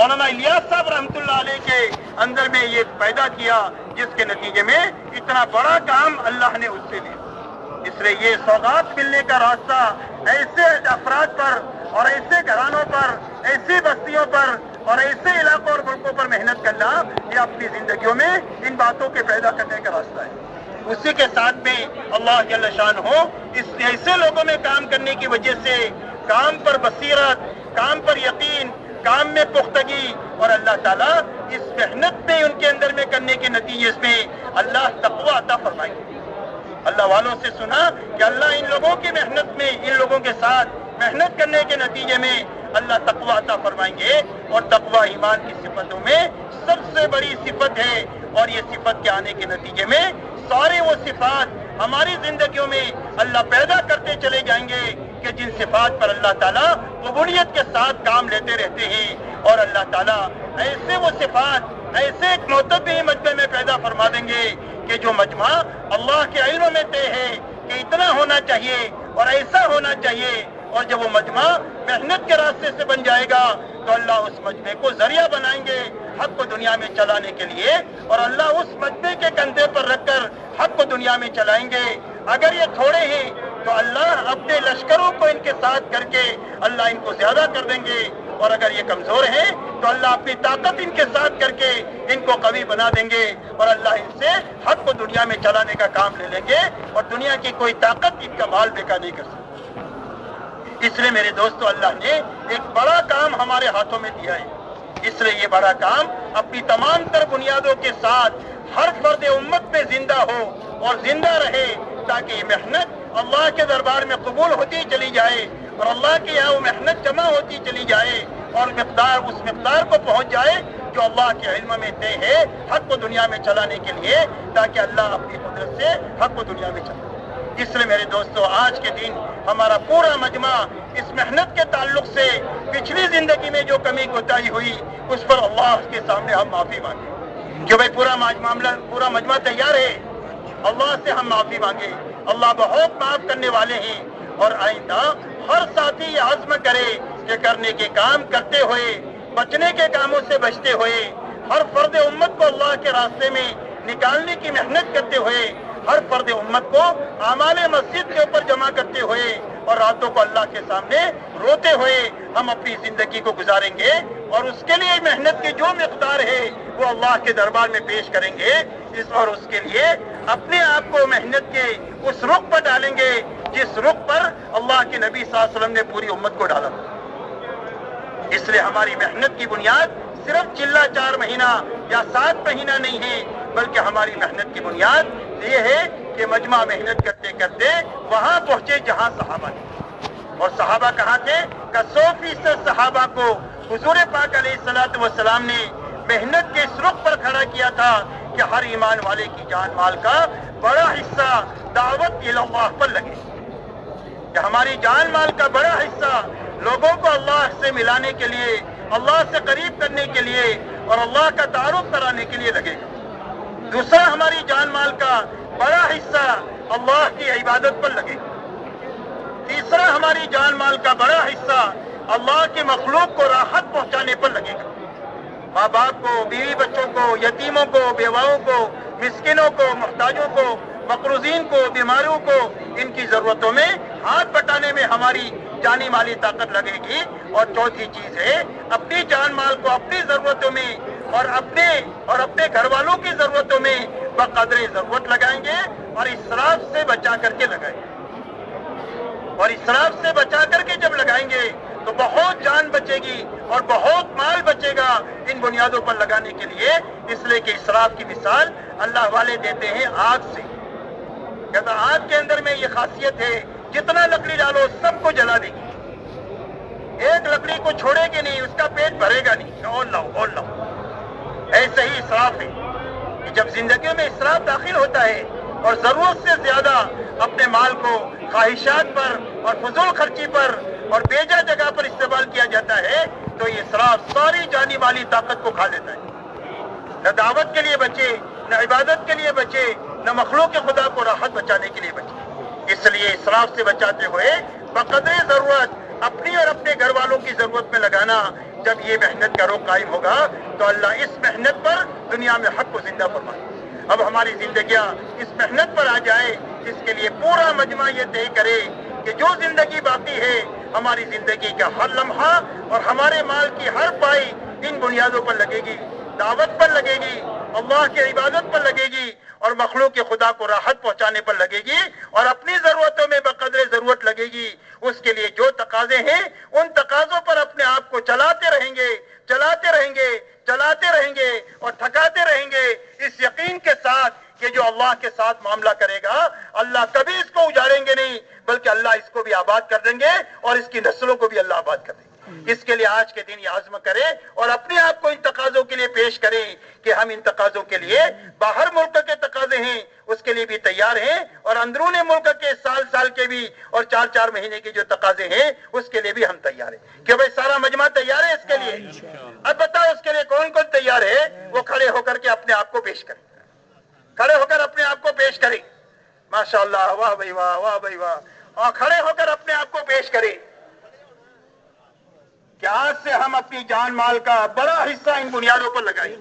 مولانا الیاس صاحب رحمتullah علیہ کے اندر میں یہ پیدا کیا، جس کے نتیجے میں اتنا بڑا کام اللہ نے اس سے لیا۔ اس لیے یہ سوغات ملنے کا راستہ ایسے افراد پر اور ایسے گھرانوں پر، ایسی بستیوں پر اور ایسے علاقوں اور ملکوں پر محنت کرنا، یہ اپنی زندگیوں میں ان باتوں کے پیدا کرنے کا راستہ ہے۔ اسی کے ساتھ میں اللہ جل شانہ اس ایسے لوگوں میں کام کرنے کی وجہ سے کام پر بصیرت، کام پر یقین، کام میں پختگی، اور اللہ تعالیٰ اس محنت میں ان کے اندر میں کرنے کے نتیجے میں اللہ تقوی عطا فرمائے گی۔ اللہ والوں سے سنا کہ اللہ ان لوگوں کی محنت میں، ان لوگوں کے ساتھ محنت کرنے کے نتیجے میں اللہ تقوی عطا فرمائیں گے، اور تقوی ایمان کی صفتوں میں سب سے بڑی صفت ہے، اور یہ صفت کے آنے کے نتیجے میں سارے وہ صفات ہماری زندگیوں میں اللہ پیدا کرتے چلے جائیں گے کہ جن صفات پر اللہ تعالیٰ قبولیت کے ساتھ کام لیتے رہتے ہیں، اور اللہ تعالیٰ ایسے وہ صفات ایسے ایک معتبر مجمع میں پیدا فرما دیں گے کہ جو مجمع اللہ کے علم میں طے ہے کہ اتنا ہونا چاہیے اور ایسا ہونا چاہیے، اور جب وہ مجمع محنت کے راستے سے بن جائے گا تو اللہ اس مجمع کو ذریعہ بنائیں گے حق کو دنیا میں چلانے کے لیے، اور اللہ اس مجمع کے کندھے پر رکھ کر حق کو دنیا میں چلائیں گے۔ اگر یہ تھوڑے ہیں تو اللہ اپنے لشکروں کو ان کے ساتھ کر کے اللہ ان کو زیادہ کر دیں گے، اور اگر یہ کمزور ہیں تو اللہ اپنی طاقت ان کے ساتھ کر کے ان کو قوی بنا دیں گے، اور اللہ ان سے حق کو دنیا میں چلانے کا کام لے لیں گے، اور دنیا کی کوئی طاقت ان کا مال بیکار نہیں کر سکتی۔ اس لیے میرے دوستو، اللہ نے ایک بڑا کام ہمارے ہاتھوں میں دیا ہے، اس لیے یہ بڑا کام اپنی تمام تر بنیادوں کے ساتھ ہر فرد امت میں زندہ ہو اور زندہ رہے، تاکہ یہ محنت اللہ کے دربار میں قبول ہوتی چلی جائے، اور اللہ کے یہاں وہ محنت جمع ہوتی چلی جائے، اور اس مقدار کو پہنچ جائے جو اللہ کے علم میں طے ہے حق کو دنیا میں چلانے کے لیے، تاکہ اللہ اپنی قدرت سے حق کو دنیا میں چلائے۔ اس لیے میرے دوستو، آج کے دن ہمارا پورا مجمع اس محنت کے تعلق سے پچھلی زندگی میں جو کمی کوتاہی ہوئی اس پر اللہ کے سامنے ہم معافی مانگیں کہ بھائی پورا مجمع تیار ہے، اللہ سے ہم معافی مانگیں۔ اللہ بہت معاف کرنے والے ہیں، اور آئندہ ہر ساتھی یہ عزم کرے کہ کرنے کے کام کرتے ہوئے، بچنے کے کاموں سے بچتے ہوئے، ہر فرد امت کو اللہ کے راستے میں نکالنے کی محنت کرتے ہوئے، ہر فرد امت کو اعمال مسجد کے اوپر جمع کرتے ہوئے، اور راتوں کو اللہ کے سامنے روتے ہوئے ہم اپنی زندگی کو گزاریں گے، اور اس کے لیے محنت کی جو مقدار ہے وہ اللہ کے دربار میں پیش کریں گے، اور اس کے لیے اپنے آپ کو محنت کے اس رخ پر ڈالیں گے جس رخ پر اللہ کے نبی صلی اللہ علیہ وسلم نے پوری امت کو ڈالا۔ اس لیے ہماری محنت کی بنیاد صرف چلا 4 مہینہ یا 7 مہینہ نہیں ہے، بلکہ ہماری محنت کی بنیاد یہ ہے کہ مجمع محنت کرتے کرتے وہاں پہنچے جہاں صحابہ تھے، اور صحابہ کہاں تھے؟ کہ 100% صحابہ کو حضور پاک علیہ الصلوۃ والسلام نے محنت کے اس رخ پر کھڑا کیا تھا کہ ہر ایمان والے کی جان مال کا بڑا حصہ دعوت اللہ پر لگے، کہ ہماری جان مال کا بڑا حصہ لوگوں کو اللہ سے ملانے کے لیے، اللہ سے قریب کرنے کے لیے، اور اللہ کا تعارف کرانے کے لیے لگے گا۔ دوسرا، ہماری جان مال کا بڑا حصہ اللہ کی عبادت پر لگے گا۔ تیسرا، ہماری جان مال کا بڑا حصہ اللہ کی مخلوق کو راحت پہنچانے پر لگے گا، ماں باپ کو، بیوی بچوں کو، یتیموں کو، بیواؤں کو، مسکینوں کو، محتاجوں کو، مقروضین کو، بیماروں کو، ان کی ضرورتوں میں ہاتھ بٹانے میں ہماری جانی مالی طاقت لگے گی۔ اور چوتھی چیز ہے، اپنی جان مال کو اپنی ضرورتوں میں اور اپنے گھر والوں کی ضرورتوں میں بقدر ضرورت لگائیں گے، اور اسراف سے بچا کر کے لگائیں گے، اور اسراف سے بچا کر کے جب لگائیں گے تو بہت جان بچے گی اور بہت مال بچے گا ان بنیادوں پر لگانے کے لیے۔ اس لیے کہ اسراف کی مثال اللہ والے دیتے ہیں آگ سے، کہتا آگ کے اندر میں یہ خاصیت ہے جتنا لکڑی ڈالو سب کو جلا دے گی، ایک لکڑی کو چھوڑے گی نہیں، اس کا پیٹ بھرے گا نہیں، اور لاؤ۔ ایسے ہی اسراف ہے کہ جب زندگیوں میں اسراف داخل ہوتا ہے اور ضرورت سے زیادہ اپنے مال کو خواہشات پر اور فضول خرچی پر اور بیجا جگہ پر استعمال کیا جاتا ہے تو یہ اسراف ساری جانی مالی طاقت کو کھا لیتا ہے، نہ دعوت کے لیے بچے، نہ عبادت کے لیے بچے، نہ مخلوق خدا کو راحت بچانے کے لیے بچے۔ اس لیے اسراف سے بچاتے ہوئے بقدر ضرورت اپنی اور اپنے گھر والوں کی ضرورت میں لگانا جب یہ محنت کا رخ قائم ہوگا تو اللہ اس محنت پر دنیا میں حق کو زندہ فرمائے. اب ہماری زندگیاں اس محنت پر آ جائے، اس کے لیے پورا مجمع یہ طے کرے کہ جو زندگی باقی ہے ہماری زندگی کا ہر لمحہ اور ہمارے مال کی ہر پائی ان بنیادوں پر لگے گی، دعوت پر لگے گی، اللہ کی عبادت پر لگے گی اور مخلوق کے خدا کو راحت پہنچانے پر لگے گی اور اپنی ضرورتوں میں بقدر ضرورت لگے گی. اس کے لیے جو تقاضے ہیں ان تقاضوں پر اپنے آپ کو چلاتے رہیں گے، چلاتے رہیں گے، چلاتے رہیں گے اور تھکاتے رہیں گے، اس یقین کے ساتھ کہ جو اللہ کے ساتھ معاملہ کرے گا اللہ کبھی اس کو اجاڑیں گے نہیں، بلکہ اللہ اس کو بھی آباد کر دیں گے اور اس کی نسلوں کو بھی اللہ آباد کر دیں گے. اس کے لیے آج کے دن یہ عزم کریں اور اپنے آپ کو ان تقاضوں کے لیے پیش کریں کہ ہم ان تقاضوں کے لیے باہر ملک کے تقاضے ہیں اس کے لیے بھی تیار ہیں اور اندرون ملک کے سال کے بھی اور 4 مہینے کے جو تقاضے ہیں اس کے لیے بھی ہم تیار ہیں. کہ بھئی سارا مجمع تیار ہے اس کے لیے؟ اب بتاؤ اس کے لیے کون کون تیار ہے؟ وہ کھڑے ہو کر کے اپنے آپ کو پیش کریں، کھڑے ہو کر اپنے آپ کو پیش کریں. ماشاءاللہ، واہ بھائی واہ، واہ بھائی واہ. اور کھڑے ہو کر اپنے آپ کو پیش کریں کہ آج سے ہم اپنی جان مال کا بڑا حصہ ان بنیادوں پر لگائیں.